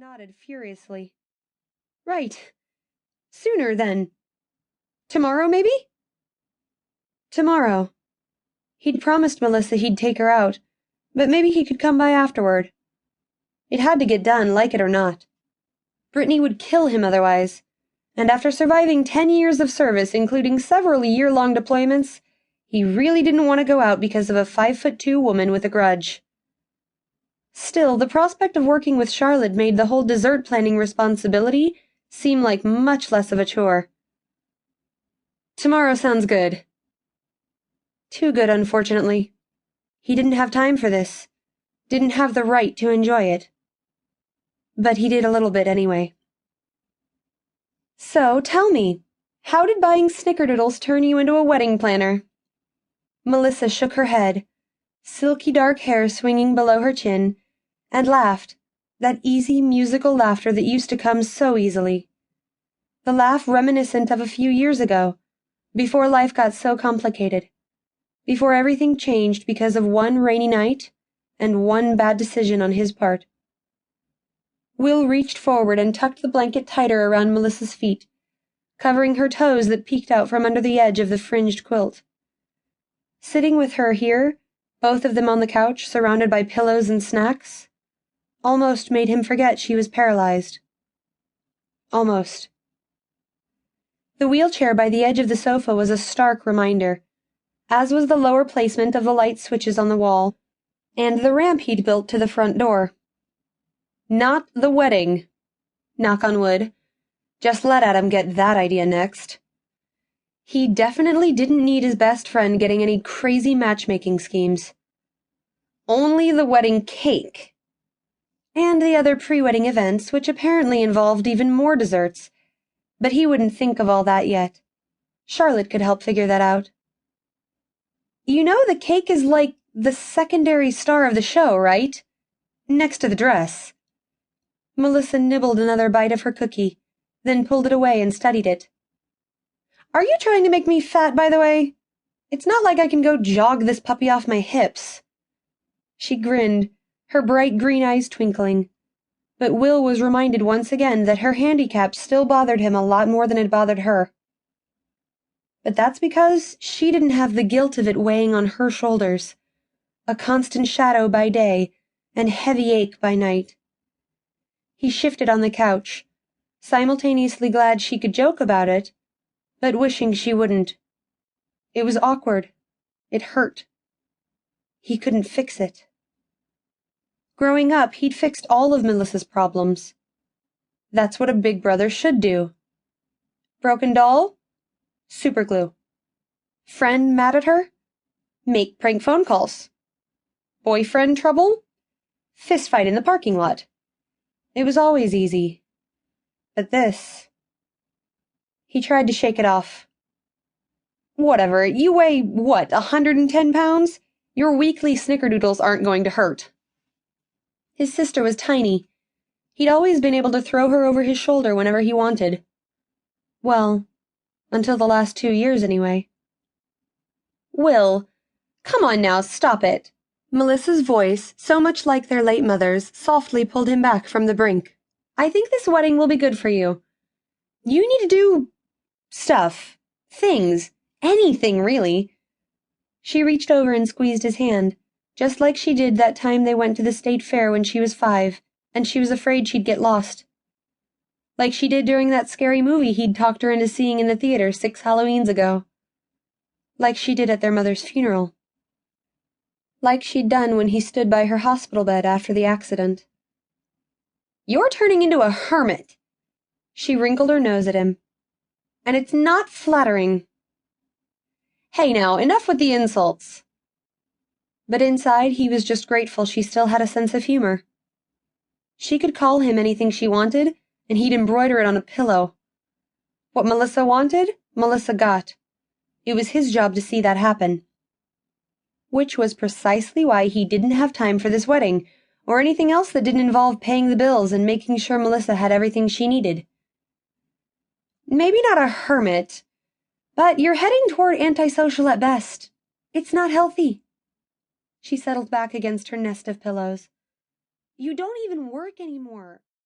nodded furiously. Right. Sooner, then. Tomorrow, maybe? Tomorrow. He'd promised Melissa he'd take her out, but maybe he could come by afterward. It had to get done, like it or not. Brittany would kill him otherwise, and after surviving 10 years of service, including several year-long deployments, he really didn't want to go out because of a 5'2" woman with a grudge. Still, the prospect of working with Charlotte made the whole dessert planning responsibility seem like much less of a chore. Tomorrow sounds good. Too good, unfortunately. He didn't have time for this. Didn't have the right to enjoy it. But he did a little bit anyway. So, tell me, how did buying snickerdoodles turn you into a wedding planner? Melissa shook her head, silky dark hair swinging below her chin, and laughed, that easy musical laughter that used to come so easily. The laugh reminiscent of a few years ago, before life got so complicated, before everything changed because of one rainy night and one bad decision on his part. Will reached forward and tucked the blanket tighter around Melissa's feet, covering her toes that peeked out from under the edge of the fringed quilt. Sitting with her here, both of them on the couch, surrounded by pillows and snacks, almost made him forget she was paralyzed. Almost. The wheelchair by the edge of the sofa was a stark reminder, as was the lower placement of the light switches on the wall, and the ramp he'd built to the front door. Not the wedding. Knock on wood. Just let Adam get that idea next. He definitely didn't need his best friend getting any crazy matchmaking schemes. Only the wedding cake. And the other pre-wedding events, which apparently involved even more desserts. But he wouldn't think of all that yet. Charlotte could help figure that out. You know the cake is like the secondary star of the show, right? Next to the dress. Melissa nibbled another bite of her cookie, then pulled it away and studied it. Are you trying to make me fat, by the way? It's not like I can go jog this puppy off my hips. She grinned, her bright green eyes twinkling. But Will was reminded once again that her handicap still bothered him a lot more than it bothered her. But that's because she didn't have the guilt of it weighing on her shoulders, a constant shadow by day and heavy ache by night. He shifted on the couch, simultaneously glad she could joke about it, but wishing she wouldn't. It was awkward. It hurt. He couldn't fix it. Growing up, he'd fixed all of Melissa's problems. That's what a big brother should do. Broken doll? Superglue. Friend mad at her? Make prank phone calls. Boyfriend trouble? Fistfight in the parking lot. It was always easy. But this... He tried to shake it off. Whatever, you weigh, 110 pounds? Your weekly snickerdoodles aren't going to hurt. His sister was tiny. He'd always been able to throw her over his shoulder whenever he wanted. Well, until the last 2 years anyway. Will, come on now, stop it. Melissa's voice, so much like their late mother's, softly pulled him back from the brink. I think this wedding will be good for you. You need to do... stuff. Things. Anything, really. She reached over and squeezed his hand, just like she did that time they went to the state fair when she was 5, and she was afraid she'd get lost. Like she did during that scary movie he'd talked her into seeing in the theater 6 Halloweens ago. Like she did at their mother's funeral. Like she'd done when he stood by her hospital bed after the accident. You're turning into a hermit. She wrinkled her nose at him. And it's not flattering. Hey now, enough with the insults. But inside he was just grateful she still had a sense of humor. She could call him anything she wanted, and he'd embroider it on a pillow. What Melissa wanted, Melissa got. It was his job to see that happen. Which was precisely why he didn't have time for this wedding, or anything else that didn't involve paying the bills and making sure Melissa had everything she needed. Maybe not a hermit, but you're heading toward antisocial at best. It's not healthy. She settled back against her nest of pillows. You don't even work anymore.